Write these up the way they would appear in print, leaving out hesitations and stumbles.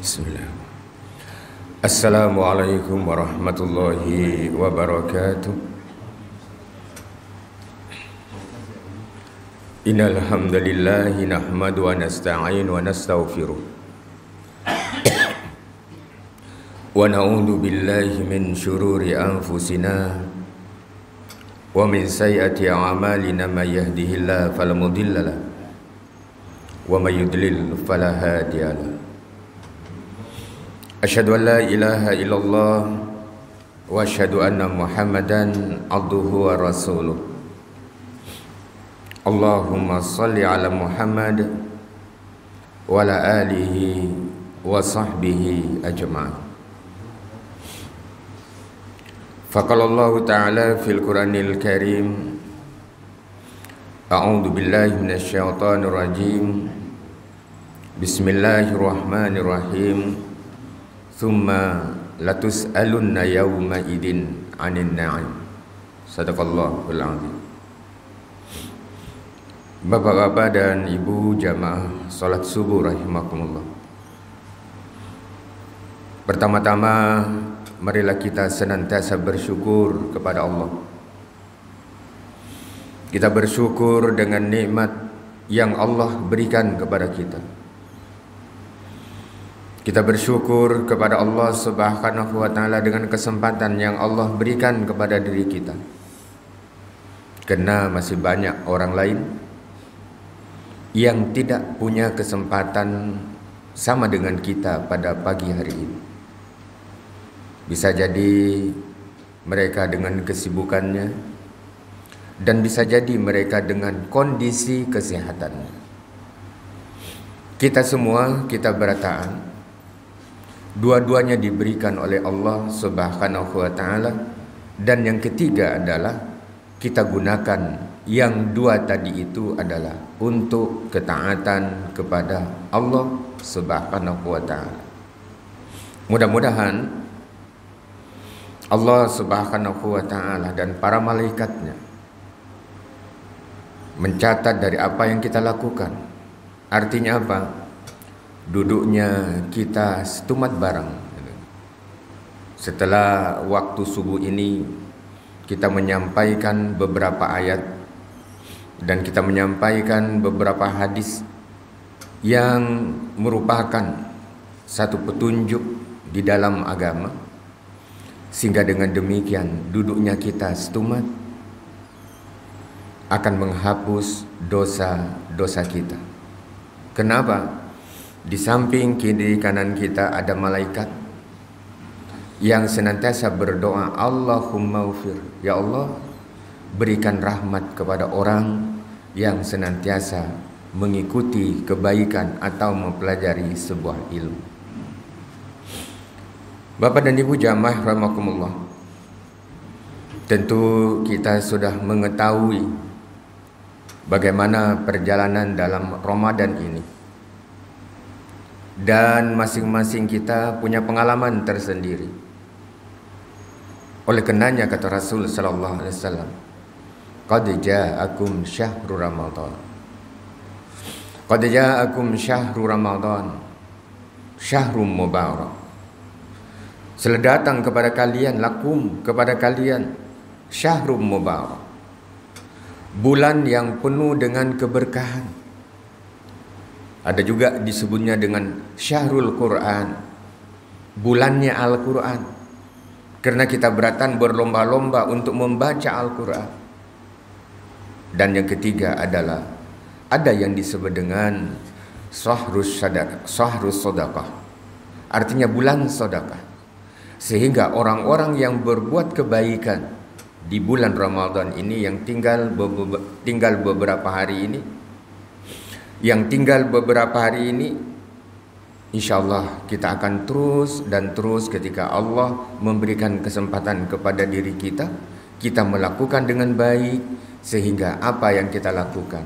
Bismillah. Assalamualaikum warahmatullahi wabarakatuh. Innal hamdalillah nahmadu wa nasta'in wa nastaghfiruh. Wa na'udzu billahi min shururi anfusina wa min sayyiati a'malina may yahdihillahu fala mudilla lahu wa may yudlil fala hadiya lahu. Asyhadu an la ilaha illallah wa asyhadu anna Muhammadan abduhu wa rasuluh. Allahumma salli ala Muhammad wa ala alihi wa sahbihi ajma'in. Faqala Allah ta'ala fil Qur'anil Karim, a'udzu billahi minasy syaithanir rajim. Bismillahirrahmanirrahim. Tsumma latus'alunna yawma idin 'anil na'im. Sadaqallahul 'azim. Bapak-bapak dan ibu jamaah salat subuh rahimakumullah. Pertama-tama marilah kita senantiasa bersyukur kepada Allah. Kita bersyukur dengan nikmat yang Allah berikan kepada kita. Kita bersyukur kepada Allah Subhanahu wa ta'ala dengan kesempatan yang Allah berikan kepada diri kita. Karena masih banyak orang lain yang tidak punya kesempatan sama dengan kita pada pagi hari ini. Bisa jadi mereka dengan kesibukannya, dan bisa jadi mereka dengan kondisi kesehatannya. Kita semua, kita berataan, dua-duanya diberikan oleh Allah Subhanahu wa ta'ala. Dan yang ketiga adalah kita gunakan yang dua tadi itu adalah untuk ketaatan kepada Allah Subhanahu wa ta'ala. Mudah-mudahan Allah Subhanahu wa ta'ala dan para malaikatnya mencatat dari apa yang kita lakukan. Artinya apa? Duduknya kita setumat bareng. Setelah waktu subuh ini kita menyampaikan beberapa ayat dan kita menyampaikan beberapa hadis yang merupakan satu petunjuk di dalam agama, sehingga dengan demikian duduknya kita setumat akan menghapus dosa-dosa kita. Kenapa? Di samping kiri kanan kita ada malaikat yang senantiasa berdoa, Allahumma ufir, ya Allah berikan rahmat kepada orang yang senantiasa mengikuti kebaikan atau mempelajari sebuah ilmu. Bapak dan Ibu jamaah rahimakumullah, tentu kita sudah mengetahui bagaimana perjalanan dalam Ramadan ini. Dan masing-masing kita punya pengalaman tersendiri. Oleh karenanya kata Rasul sallallahu alaihi wasallam, qad ja'akum syahrul Ramadan. Qad ja'akum syahrul Ramadan, syahrul mubarak. Telah datang kepada kalian, lakum kepada kalian, syahrul mubarak, bulan yang penuh dengan keberkahan. Ada juga disebutnya dengan syahrul Quran, bulannya Al-Quran. Karena kita beratan berlomba-lomba untuk membaca Al-Quran. Dan yang ketiga adalah ada yang disebut dengan syahrus sadaqah, artinya bulan sedekah. Sehingga orang-orang yang berbuat kebaikan di bulan Ramadan ini yang tinggal beberapa hari ini, insyaallah kita akan terus dan terus ketika Allah memberikan kesempatan kepada diri kita, kita melakukan dengan baik, sehingga apa yang kita lakukan,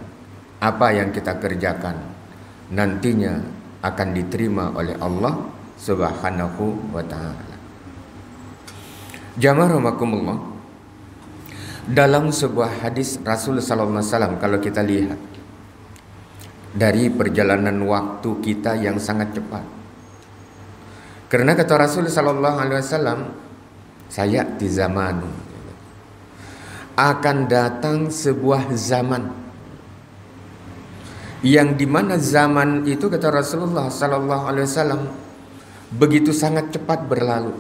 apa yang kita kerjakan nantinya akan diterima oleh Allah Subhanahu wa ta'ala. Jamaah rahimakumullah, dalam sebuah hadis Rasul sallallahu alaihi wasallam, kalau kita lihat dari perjalanan waktu kita yang sangat cepat, Karena kata Rasul sallallahu alaihi wasallam, sayati zamanu, akan datang sebuah zaman yang dimana zaman itu kata Rasulullah sallallahu alaihi wasallam begitu sangat cepat berlalu.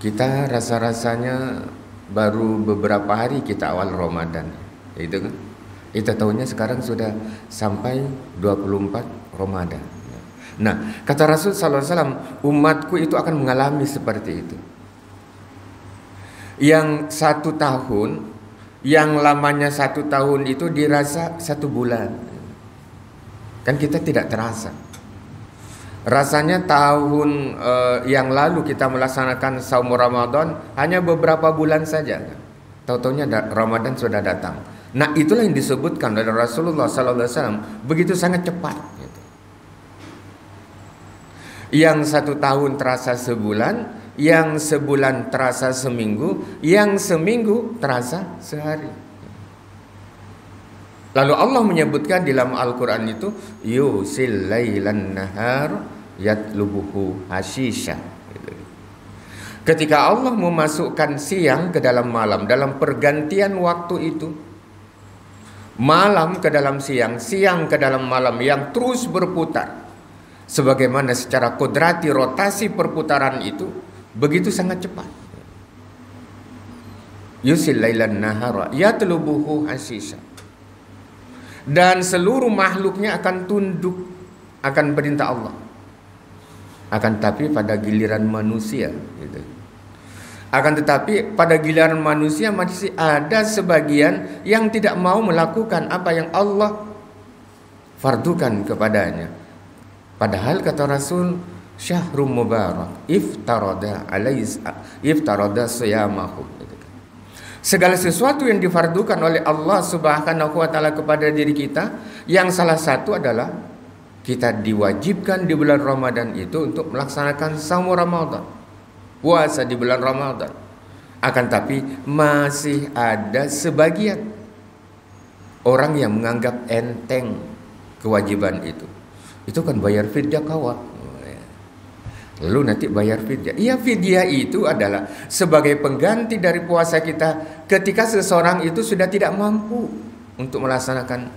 Kita rasa-rasanya baru beberapa hari kita awal Ramadan, itu kan? Kita tahunya sekarang sudah sampai 24 Ramadan. Nah, kata Rasul sallallahu alaihi wasallam, umatku itu akan mengalami seperti itu. Yang 1 tahun, yang lamanya 1 tahun itu dirasa 1 bulan. Kan kita tidak terasa. Rasanya tahun yang lalu kita melaksanakan saum Ramadan hanya beberapa bulan saja. Tahu-taunya Ramadan sudah datang. Nah, itulah yang disebutkan oleh Rasulullah sallallahu alaihi wasallam, begitu sangat cepat gitu. Yang 1 tahun terasa sebulan, yang sebulan terasa seminggu, yang seminggu terasa sehari. Lalu Allah menyebutkan di dalam Al-Quran itu, yusil lailan nahar yatlubuhu hasisha. Ketika Allah memasukkan siang ke dalam malam, dalam pergantian waktu itu, malam ke dalam siang, siang ke dalam malam yang terus berputar, sebagaimana secara kodrati rotasi perputaran itu begitu sangat cepat. Yusil lailan nahara yatlubuhu hasisha. Dan seluruh makhluknya akan tunduk akan perintah Allah. Akan tetapi pada giliran manusia gitu. Akan tetapi pada giliran manusia masih ada sebagian yang tidak mau melakukan apa yang Allah fardukan kepadanya. Padahal kata Rasul, syahrul mubarak iftarada siyamahu. Segala sesuatu yang difardukan oleh Allah Subhanahu wa taala kepada diri kita, yang salah satu adalah kita diwajibkan di bulan Ramadan itu untuk melaksanakan saum Ramadan, puasa di bulan Ramadan. Akan tapi masih ada sebagian orang yang menganggap enteng kewajiban itu. Itu kan bayar fidyah kawan. Lalu nanti bayar fidyah. Iya, fidyah itu adalah sebagai pengganti dari puasa kita ketika seseorang itu sudah tidak mampu untuk melaksanakan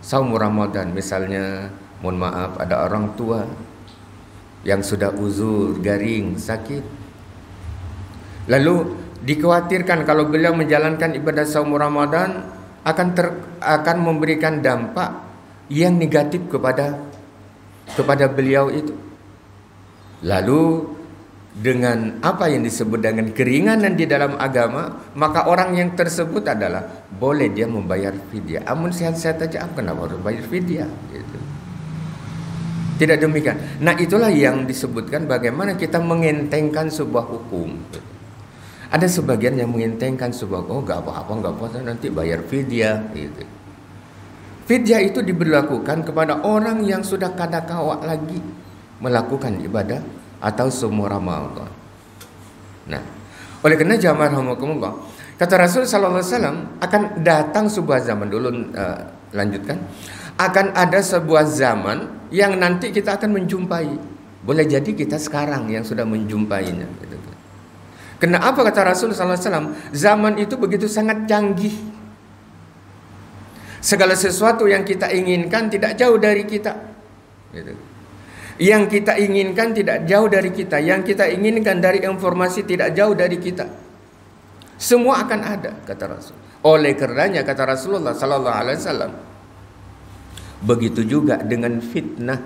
saum Ramadan. Misalnya, mohon maaf, ada orang tua yang sudah uzur, garing, sakit. Lalu dikhawatirkan kalau beliau menjalankan ibadah saum Ramadan akan memberikan dampak yang negatif kepada beliau itu. Lalu dengan apa yang disebut dengan keringanan di dalam agama, maka orang yang tersebut adalah boleh dia membayar fidyah. Amun sehat-sehat aja, kenapa harus bayar fidyah? Gitu. Tidak demikian. Nah, itulah yang disebutkan bagaimana kita mengentengkan sebuah hukum. Ada sebagian yang mengentengkan sebuah, oh nggak apa-apa, nggak puasa nanti bayar fidyah. Gitu. Fidyah itu diberlakukan kepada orang yang sudah kada kawak lagi melakukan ibadah atau semua Ramadan. Nah, oleh karena jamaah rahimakumullah, kata Rasul sallallahu alaihi wasallam, akan datang sebuah zaman dulu, lanjutkan, akan ada sebuah zaman yang nanti kita akan menjumpai. Boleh jadi kita sekarang yang sudah menjumpainya. Kenapa kata Rasul sallallahu alaihi wasallam, zaman itu begitu sangat canggih. Segala sesuatu yang kita inginkan tidak jauh dari kita. Gitu. Yang kita inginkan tidak jauh dari kita. Yang kita inginkan dari informasi tidak jauh dari kita. Semua akan ada, kata Rasul. Oleh karenanya kata Rasulullah sallallahu alaihi wasallam, begitu juga dengan fitnah.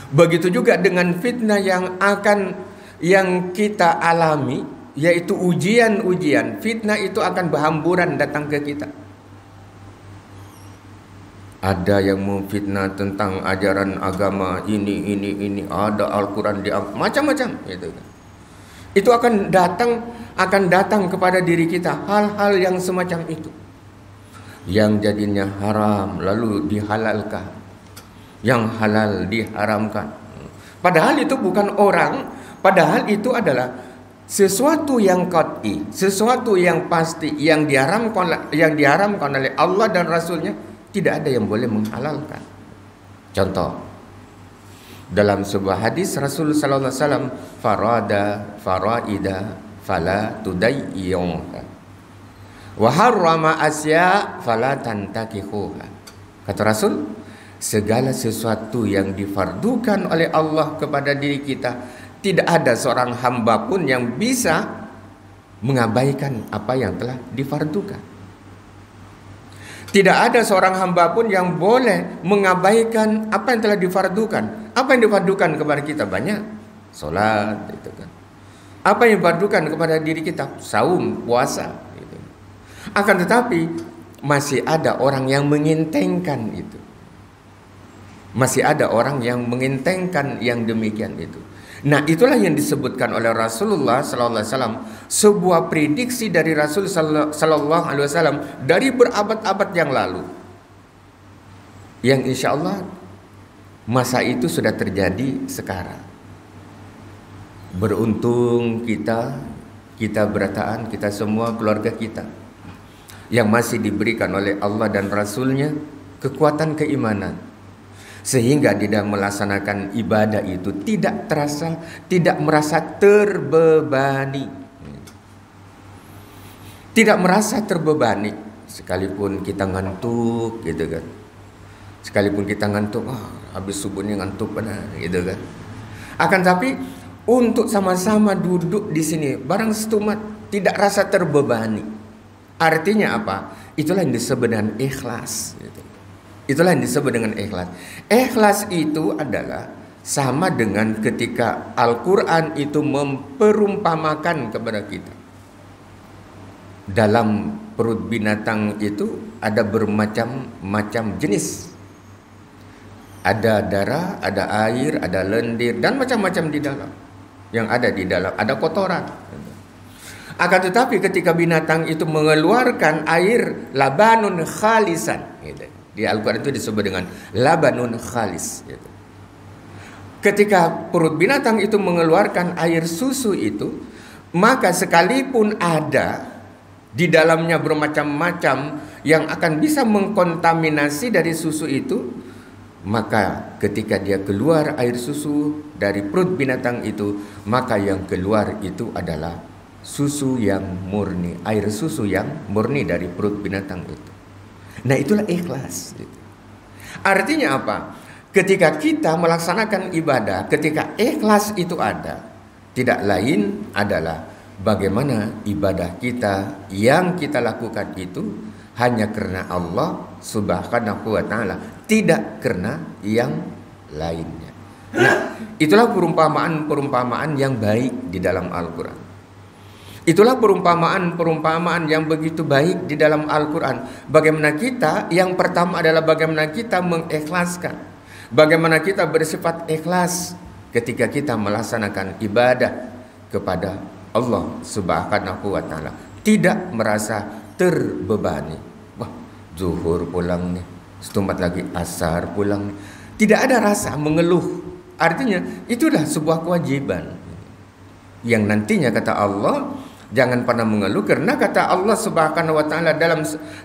Begitu juga dengan fitnah yang kita alami, yaitu ujian-ujian. Fitnah itu akan berhamburan datang ke kita. Ada yang memfitnah tentang ajaran agama ini, ada Al-Quran macam-macam gitu. Itu akan datang kepada diri kita hal-hal yang semacam itu, yang jadinya haram lalu dihalalkan, yang halal diharamkan. Padahal itu bukan orang, padahal itu adalah sesuatu yang qat'i, sesuatu yang pasti, yang diharamkan oleh Allah dan Rasulnya. Tidak ada yang boleh menghalalkan. Contoh, Dalam sebuah hadis Rasul sallallahu alaihi wasallam, farada faraida fala tudayyuha wa harrama asya fala tantakihuha. Kata Rasul, segala sesuatu yang difardukan oleh Allah kepada diri kita, tidak ada seorang hamba pun yang bisa mengabaikan apa yang telah difardukan. Tidak ada seorang hamba pun yang boleh mengabaikan apa yang telah difardukan. Apa yang difardukan kepada kita banyak, sholat, itu kan. Apa yang difardukan kepada diri kita, saum, puasa. Gitu. Akan tetapi masih ada orang yang mengentengkan itu. Masih ada orang yang mengentengkan yang demikian itu. Nah, itulah yang disebutkan oleh Rasulullah sallallahu alaihi wasallam, sebuah prediksi dari Rasul sallallahu alaihi wasallam dari berabad-abad yang lalu. Yang insya Allah masa itu sudah terjadi sekarang. Beruntung kita berataan, kita semua, keluarga kita yang masih diberikan oleh Allah dan Rasulnya kekuatan keimanan, sehingga di dalam melaksanakan ibadah itu tidak terasa, tidak merasa terbebani. Tidak merasa terbebani sekalipun kita ngantuk gitu kan. Sekalipun kita ngantuk, habis subuhnya ngantuk benar gitu kan. Akan tapi untuk sama-sama duduk di sini bareng setumat, tidak rasa terbebani. Artinya apa? Itulah yang disebut dengan ikhlas gitu. Itulah yang disebut dengan ikhlas. Ikhlas itu adalah sama dengan ketika Al-Quran itu memperumpamakan kepada kita. Dalam perut binatang itu ada bermacam-macam jenis. Ada darah, ada air, ada lendir, dan macam-macam di dalam. Yang ada di dalam, ada kotoran. Akan tetapi ketika binatang itu mengeluarkan air labanun khalisan gitu. Di Al-Quran itu disebut dengan labanun khalis gitu. Ketika perut binatang itu mengeluarkan air susu itu, maka sekalipun ada di dalamnya bermacam-macam yang akan bisa mengkontaminasi dari susu itu, maka ketika dia keluar air susu dari perut binatang itu, maka yang keluar itu adalah susu yang murni, air susu yang murni dari perut binatang itu. Nah, itulah ikhlas gitu. Artinya apa? Ketika kita melaksanakan ibadah, ketika ikhlas itu ada, tidak lain adalah bagaimana ibadah kita yang kita lakukan itu hanya karena Allah Subhanahu wa taala, tidak karena yang lainnya. Nah, itulah perumpamaan-perumpamaan yang baik di dalam Al-Quran. Itulah perumpamaan-perumpamaan yang begitu baik di dalam Al-Quran. Bagaimana kita, yang pertama adalah bagaimana kita mengikhlaskan. Bagaimana kita bersifat ikhlas ketika kita melaksanakan ibadah kepada Allah Subhanahu wa taala. Tidak merasa terbebani. Wah, zuhur pulang nih, setempat lagi asar pulang nih. Tidak ada rasa mengeluh. Artinya itulah sebuah kewajiban yang nantinya kata Allah, jangan pernah mengeluh, karena kata Allah Subhanahu wa taala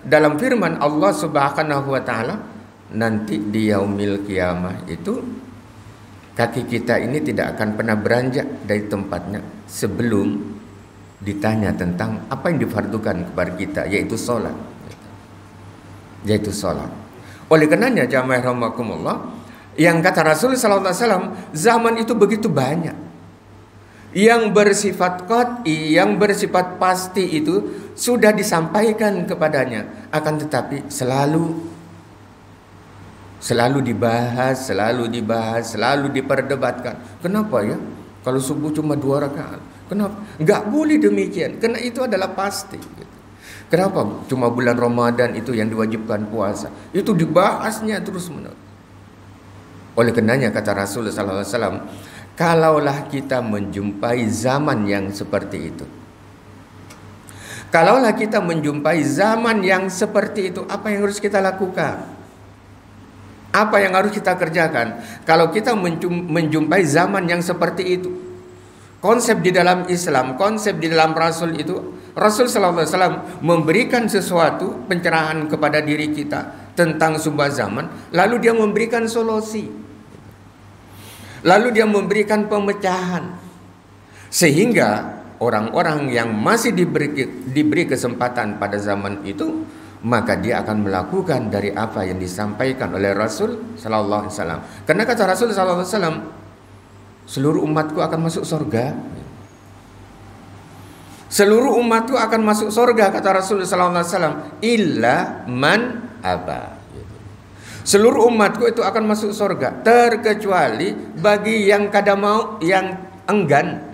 dalam firman Allah Subhanahu wa taala, nanti di yaumil qiyamah itu kaki kita ini tidak akan pernah beranjak dari tempatnya sebelum ditanya tentang apa yang difardukan kepada kita, yaitu sholat. Yaitu sholat. Oleh karenanya jamaah rahimakumullah, yang kata Rasul sallallahu alaihi wasallam, zaman itu begitu banyak yang bersifat qat'i, yang bersifat pasti itu sudah disampaikan kepadanya, akan tetapi selalu dibahas, selalu diperdebatkan. Kenapa ya? Kalau subuh cuma 2 rakaat. Kenapa? Enggak boleh demikian, karena itu adalah pasti. Kenapa? Cuma bulan Ramadan itu yang diwajibkan puasa. Itu dibahasnya terus-menerus. Oleh karenanya kata Rasul sallallahu alaihi wasallam, kalaulah kita menjumpai zaman yang seperti itu, kalaulah kita menjumpai zaman yang seperti itu, apa yang harus kita lakukan? Apa yang harus kita kerjakan? Kalau kita menjumpai zaman yang seperti itu, konsep di dalam Islam, konsep di dalam Rasul itu, Rasul sallallahu alaihi wasallam memberikan sesuatu pencerahan kepada diri kita tentang sebuah zaman, lalu dia memberikan solusi. Lalu dia memberikan pemecahan. Sehingga orang-orang yang masih diberi kesempatan pada zaman itu, maka dia akan melakukan dari apa yang disampaikan oleh Rasul sallallahu alaihi wasallam. Karena kata Rasul sallallahu alaihi wasallam, seluruh umatku akan masuk surga. Seluruh umatku akan masuk surga, kata Rasul sallallahu alaihi wasallam, illa man aba. Seluruh umatku itu akan masuk surga, terkecuali bagi yang kada mau, yang enggan.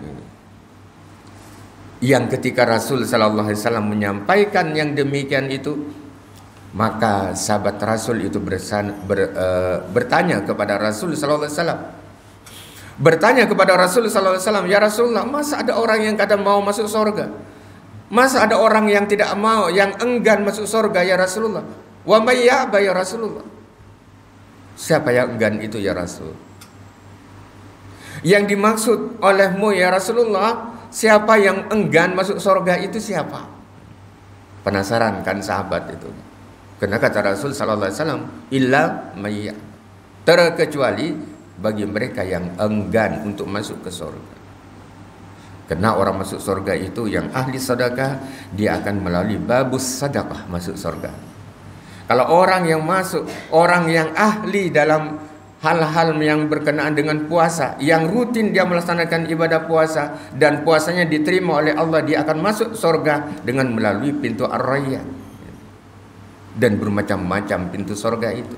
Yang ketika Rasul sallallahu alaihi wasallam menyampaikan yang demikian itu, maka sahabat Rasul itu bertanya kepada Rasul sallallahu alaihi wasallam. Bertanya kepada Rasul sallallahu alaihi wasallam, "Ya Rasulullah, masa ada orang yang kada mau masuk surga? Masa ada orang yang tidak mau, yang enggan masuk surga ya Rasulullah? Wa may ya'ba ya Rasulullah?" Siapa yang enggan itu ya Rasul? Yang dimaksud olehmu ya Rasulullah, siapa yang enggan masuk surga itu siapa? Penasaran kan sahabat itu. Karena kata Rasul sallallahu alaihi wasallam, illa may, terkecuali bagi mereka yang enggan untuk masuk ke surga. Karena orang masuk surga itu yang ahli sedekah, dia akan melalui babus sedekah masuk surga. Kalau orang yang masuk, orang yang ahli dalam hal-hal yang berkenaan dengan puasa, yang rutin dia melaksanakan ibadah puasa dan puasanya diterima oleh Allah, dia akan masuk surga dengan melalui pintu Ar-Rayyan. Dan bermacam-macam pintu surga itu.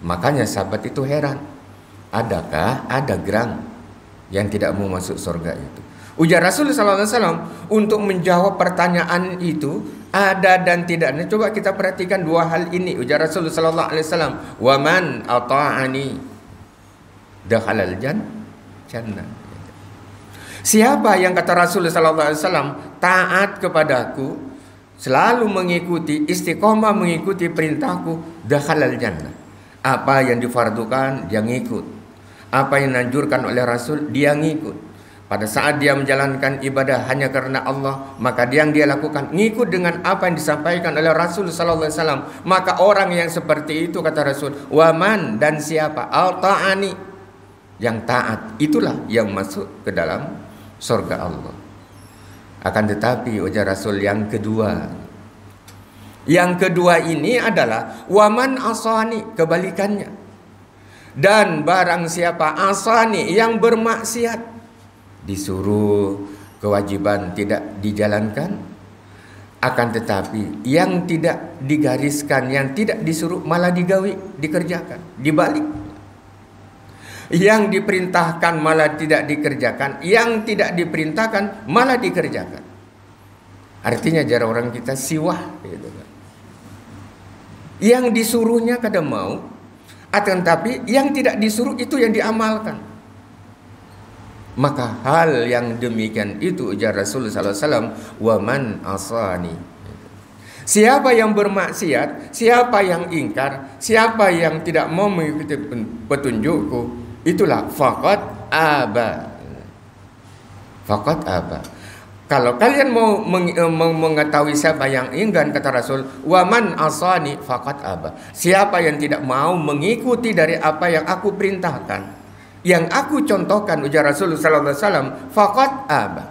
Makanya sahabat itu heran, adakah ada gerang yang tidak mau masuk surga itu? Ujar Rasul sallallahu alaihi wasallam untuk menjawab pertanyaan itu, ada dan tidaknya. Coba kita perhatikan dua hal ini. Ujar Rasul sallallahu alaihi wasallam, "Wa man ata'ani dakhalal jannah." Siapa yang kata Rasul sallallahu alaihi wasallam taat kepadaku, selalu mengikuti, istiqomah mengikuti perintahku, dakhalal jannah. Apa yang difardukan dia ngikut. Apa yang dianjurkan oleh Rasul dia ngikut. Pada saat dia menjalankan ibadah hanya karena Allah, maka yang dia lakukan ngikut dengan apa yang disampaikan oleh Rasul sallallahu alaihi wasallam. Maka orang yang seperti itu kata Rasul, waman, dan siapa al-ta'ani, yang taat, itulah yang masuk ke dalam surga Allah. Akan tetapi ujar Rasul yang kedua, yang kedua ini adalah waman asani, kebalikannya. Dan barang siapa asani, yang bermaksiat, disuruh kewajiban tidak dijalankan, akan tetapi yang tidak digariskan, yang tidak disuruh malah dikerjakan, dibalik. Yang diperintahkan malah tidak dikerjakan, yang tidak diperintahkan malah dikerjakan. Artinya jarang orang kita siwah gitu kan. Yang disuruhnya kadang mau, akan tetapi yang tidak disuruh itu yang diamalkan. Maka hal yang demikian itu ujar Rasul sallallahu alaihi wasallam, waman asani. Siapa yang bermaksiat, siapa yang ingkar, siapa yang tidak mau mengikuti petunjukku, itulah faqad aba. Faqad aba. Kalau kalian mau mengetahui siapa yang enggan, kata Rasul, waman asani faqad aba. Siapa yang tidak mau mengikuti dari apa yang aku perintahkan, yang aku contohkan, ujar Rasulullah sallallahu alaihi wasallam, faqad aba.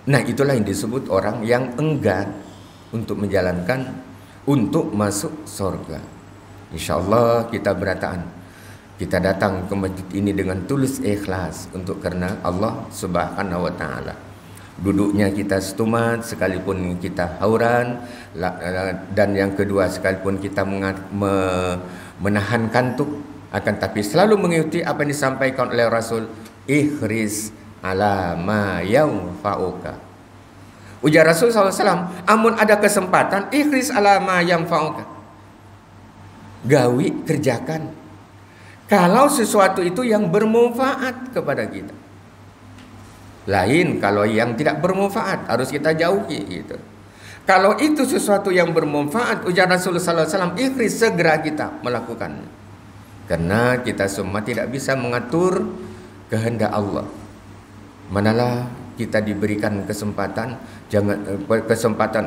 Nah, itulah yang disebut orang yang enggan untuk menjalankan, untuk masuk surga. Insyaallah kita berataan, kita datang ke masjid ini dengan tulus ikhlas untuk karena Allah Subhanahu wa taala. Duduknya kita setumat, sekalipun kita hauran, dan yang kedua sekalipun kita menahan kantuk, akan tapi selalu mengikuti apa yang disampaikan oleh Rasul, ihris ala ma yanfa'uka. Ujar Rasul SAW, amun ada kesempatan, ihris ala ma yanfa'uka, gawi, kerjakan kalau sesuatu itu yang bermanfaat kepada kita. Lain kalau yang tidak bermanfaat, harus kita jauhi gitu. Kalau itu sesuatu yang bermanfaat, ujar Rasul SAW, ihris, segera kita melakukannya. Karena kita semua tidak bisa mengatur kehendak Allah. Manalah kita diberikan kesempatan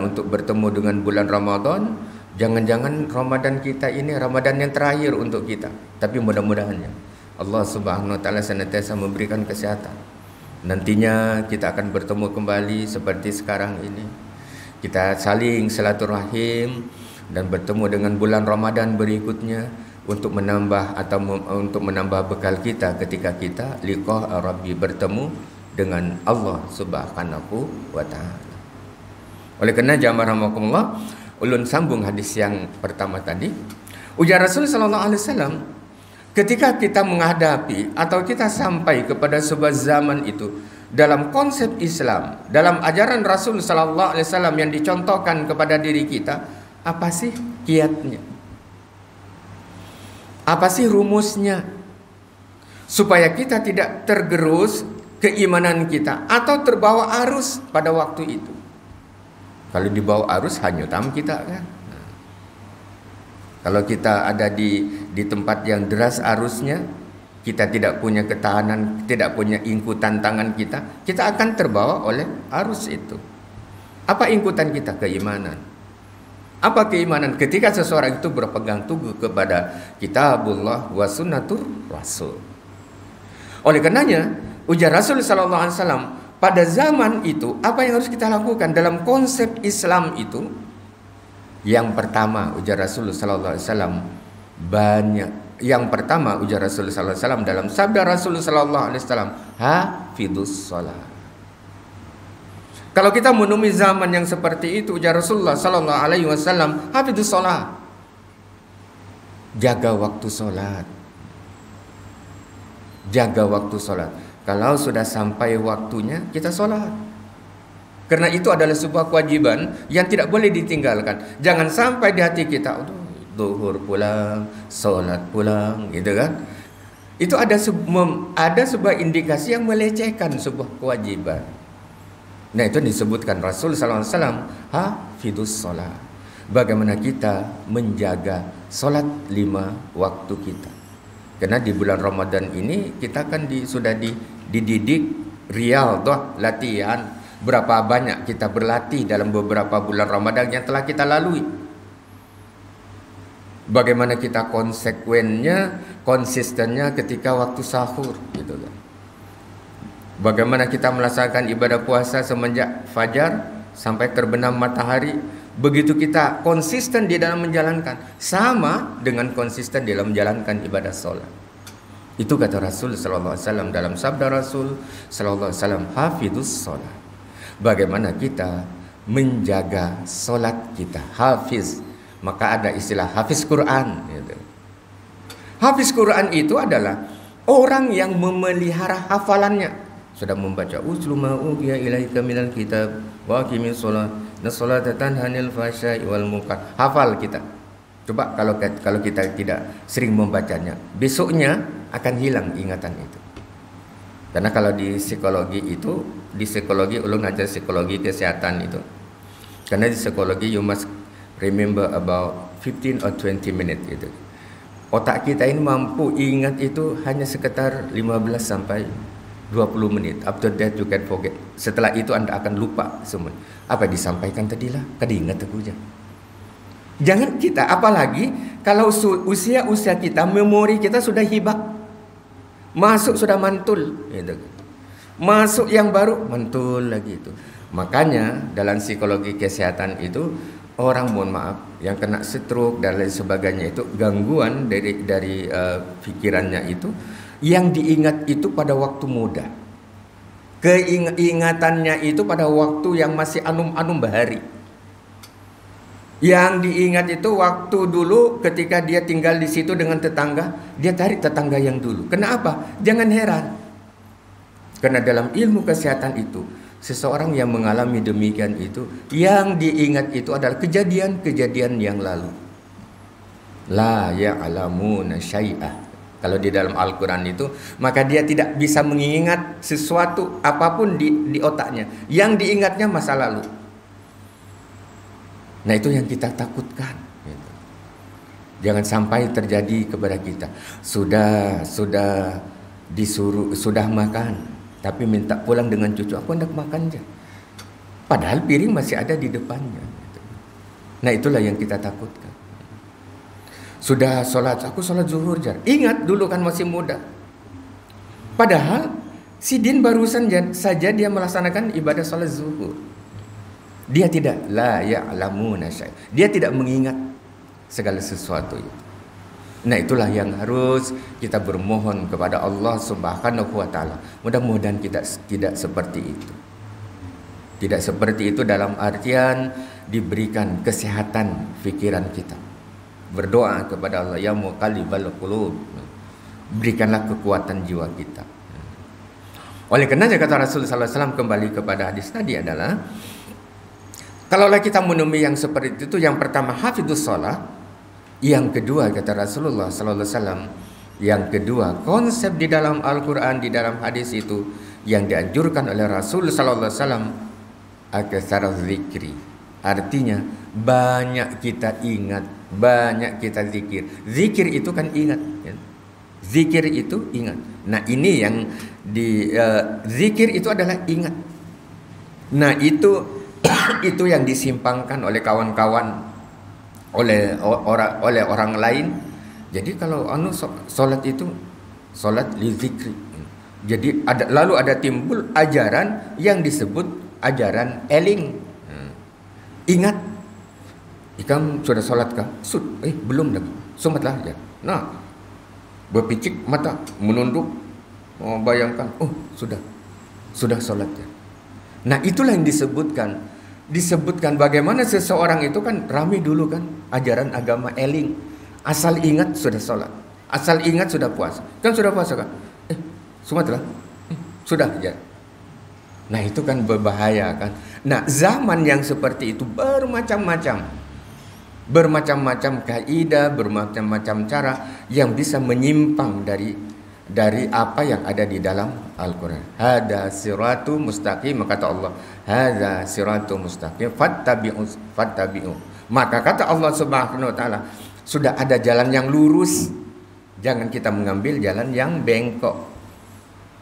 untuk bertemu dengan bulan Ramadan. Jangan-jangan Ramadan kita ini Ramadan yang terakhir untuk kita. Tapi mudah-mudahan ya, Allah Subhanahu wa taala senantiasa memberikan kesehatan. Nantinya kita akan bertemu kembali seperti sekarang ini. Kita saling silaturahim dan bertemu dengan bulan Ramadan berikutnya untuk menambah untuk menambah bekal kita ketika kita liqa Rabbi, bertemu dengan Allah Subhanahu wa taala. Oleh kerana jamaah rahimakumullah, ulun sambung hadis yang pertama tadi. Ujar Rasul sallallahu alaihi wasallam, ketika kita menghadapi atau kita sampai kepada sebuah zaman itu dalam konsep Islam, dalam ajaran Rasul sallallahu alaihi wasallam yang dicontohkan kepada diri kita, apa sih kiatnya? Apa sih rumusnya? Supaya kita tidak tergerus keimanan kita atau terbawa arus pada waktu itu. Kalau dibawa arus hanyutam kita kan. Kalau kita ada di tempat yang deras arusnya, kita tidak punya ketahanan, tidak punya ingkutan tangan kita akan terbawa oleh arus itu. Apa ingkutan kita? Keimanan. Apa keimanan? Ketika seseorang itu berpegang teguh kepada kitabullah wa sunnatur rasul. Oleh karenanya, ujar Rasul sallallahu alaihi wasallam, pada zaman itu apa yang harus kita lakukan dalam konsep Islam itu? Yang pertama, ujar Rasulullah sallallahu alaihi wasallam, banyak. Yang pertama, ujar Rasulullah sallallahu alaihi wasallam dalam sabda Rasulullah sallallahu alaihi wasallam, hafidhus shalah. Kalau kita menemui zaman yang seperti itu, ujar Rasulullah sallallahu alaihi wasallam, hafidhus shalah. Jaga waktu salat. Jaga waktu salat. Kalau sudah sampai waktunya, kita salat. Karena itu adalah sebuah kewajiban yang tidak boleh ditinggalkan. Jangan sampai di hati kita, zuhur pulang, solat pulang, gitu kan? Itu ada sebuah indikasi yang melecehkan sebuah kewajiban. Nah, itu disebutkan Rasul sallallahu alaihi wasallam, hafidhus shalah. Bagaimana kita menjaga solat 5 waktu kita. Karena di bulan Ramadan ini kita kan sudah dididik riyadhah, latihan. Berapa banyak kita berlatih dalam beberapa bulan Ramadan yang telah kita lalui. Bagaimana kita konsistennya ketika waktu sahur, gitu kan. Bagaimana kita melaksanakan ibadah puasa semenjak fajar sampai terbenam matahari. Begitu kita konsisten di dalam menjalankan, sama dengan konsisten di dalam menjalankan ibadah sholat. Itu kata Rasul sallallahu alaihi wasallam dalam sabda Rasul sallallahu alaihi wasallam, hafidhus shalah. Bagaimana kita menjaga solat kita, hafiz. Maka ada istilah hafiz Quran, gitu. Hafiz Quran itu adalah orang yang memelihara hafalannya. Sudah membaca uslu ma uqiya ilaika minal kitab wa aqimis shalah nassalata tanha 'anil fahsya'i wal munkar. Hafal kita. Coba kalau kita tidak sering membacanya, besoknya akan hilang ingatan itu. Karena kalau di psikologi ulun ajar psikologi kesehatan itu. Karena di psikologi you must remember about 15 or 20 minutes gitu. Otak kita ini mampu ingat itu hanya sekitar 15 sampai 20 menit. After that you can forget. Setelah itu Anda akan lupa semua. Apa yang disampaikan tadilah, kada ingat aku aja. Jangan kita, apalagi kalau usia kita, memori kita sudah hibah. Masuk sudah mantul, gitu. Masuk yang baru mantul lagi itu. Makanya dalam psikologi kesehatan itu orang, mohon maaf, yang kena stroke dan lain sebagainya itu gangguan dari pikirannya itu, yang diingat itu pada waktu muda. Keingatannya itu pada waktu yang masih anum-anum bahari. Yang diingat itu waktu dulu ketika dia tinggal di situ dengan tetangga, dia tarik tetangga yang dulu. Kenapa? Jangan heran. Karena dalam ilmu kesehatan itu, seseorang yang mengalami demikian itu, yang diingat itu adalah kejadian-kejadian yang lalu. La ya'lamuna syai'ah. Kalau di dalam Al-Quran itu, maka dia tidak bisa mengingat sesuatu apapun di otaknya. Yang diingatnya masa lalu. Nah, itu yang kita takutkan. Jangan sampai terjadi kepada kita. Sudah disuruh, sudah makan, tapi minta pulang dengan cucu, aku hendak makan aja. Padahal piring masih ada di depannya. Nah, itulah yang kita takutkan. Sudah sholat, aku sholat zuhur jar. Ingat dulu kan masih muda. Padahal Sidin barusan saja dia melaksanakan ibadah salat zuhur. Dia tidak la ya'lamuna syai'. Dia tidak mengingat segala sesuatu itu. Nah, itulah yang harus kita bermohon kepada Allah Subhanahu wa taala. Mudah-mudahan kita tidak seperti itu. Tidak seperti itu dalam artian diberikan kesehatan pikiran kita. Berdoa kepada Allah, ya muqallibal qulub, berikanlah kekuatan jiwa kita. Oleh karenanya kata Rasulullah SAW kembali kepada hadis tadi adalah, kalaulah kita menemui yang seperti itu, yang pertama hafidzus shalah, yang kedua kata Rasulullah SAW, yang kedua konsep di dalam Al-Quran, di dalam hadis itu yang dianjurkan oleh Rasulullah SAW, aktsara zikri, artinya banyak kita ingat, banyak kita zikir. Zikir itu kan ingat, ya. Zikir itu ingat. Nah, ini yang zikir itu adalah ingat. Nah, itu yang disimpangkan oleh kawan-kawan, oleh orang lain. Jadi kalau salat itu salat li zikri. Jadi lalu ada timbul ajaran yang disebut ajaran eling. Ingat. Ikam sudah salat kah? Belum lagi. Sumatlah ya. Nah, berpicik mata, menunduk, bayangkan, sudah salat ya. Nah, itulah yang disebutkan bagaimana seseorang itu kan ramai dulu kan ajaran agama eling. Asal ingat sudah salat, asal ingat sudah puasa. Kan sudah puasa kan? Sumatlah. Sudah ya. Nah, itu kan berbahaya kan. Nah, zaman yang seperti itu bermacam-macam kaidah, bermacam-macam cara yang bisa menyimpang dari apa yang ada di dalam Al-Quran. Hada siratu mustaqim, kata Allah. Hada siratu mustaqim fattabi'u. Maka kata Allah Subhanahu wa taala, sudah ada jalan yang lurus. Jangan kita mengambil jalan yang bengkok,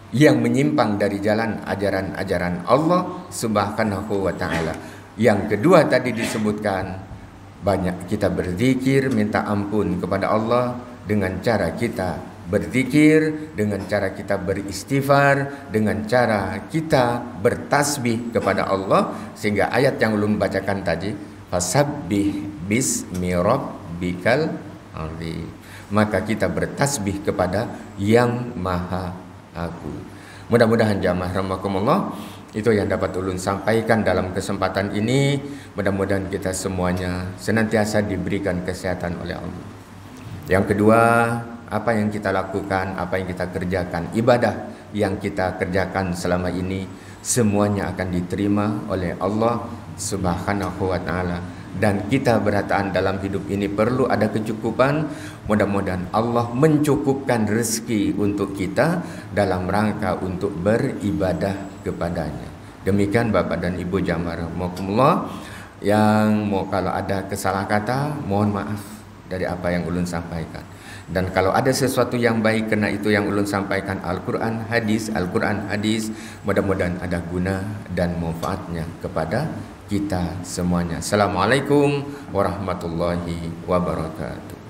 yang menyimpang dari jalan ajaran Allah Subhanahu wa taala. Yang kedua tadi disebutkan, banyak kita berzikir, minta ampun kepada Allah dengan cara kita berzikir, dengan cara kita beristighfar, dengan cara kita bertasbih kepada Allah, sehingga ayat yang ulun bacakan tadi, fasabbih bismi rabbikal azim, maka kita bertasbih kepada yang maha agung. Mudah-mudahan jamaah rahimakumullah, itu yang dapat ulun sampaikan dalam kesempatan ini. Mudah-mudahan kita semuanya senantiasa diberikan kesehatan oleh Allah. Yang kedua, apa yang kita lakukan, apa yang kita kerjakan, ibadah yang kita kerjakan selama ini, semuanya akan diterima oleh Allah Subhanahu wa taala. Dan kita berataan dalam hidup ini perlu ada kecukupan. Mudah-mudahan Allah mencukupkan rezeki untuk kita dalam rangka untuk beribadah kepadanya. Demikian Bapak dan Ibu jamaah rahimakumullah, yang kalau ada kesalah kata mohon maaf dari apa yang ulun sampaikan. Dan kalau ada sesuatu yang baik karena itu yang ulun sampaikan Al-Quran hadis, mudah-mudahan ada guna dan manfaatnya kepada kita semuanya. Assalamualaikum warahmatullahi wabarakatuh.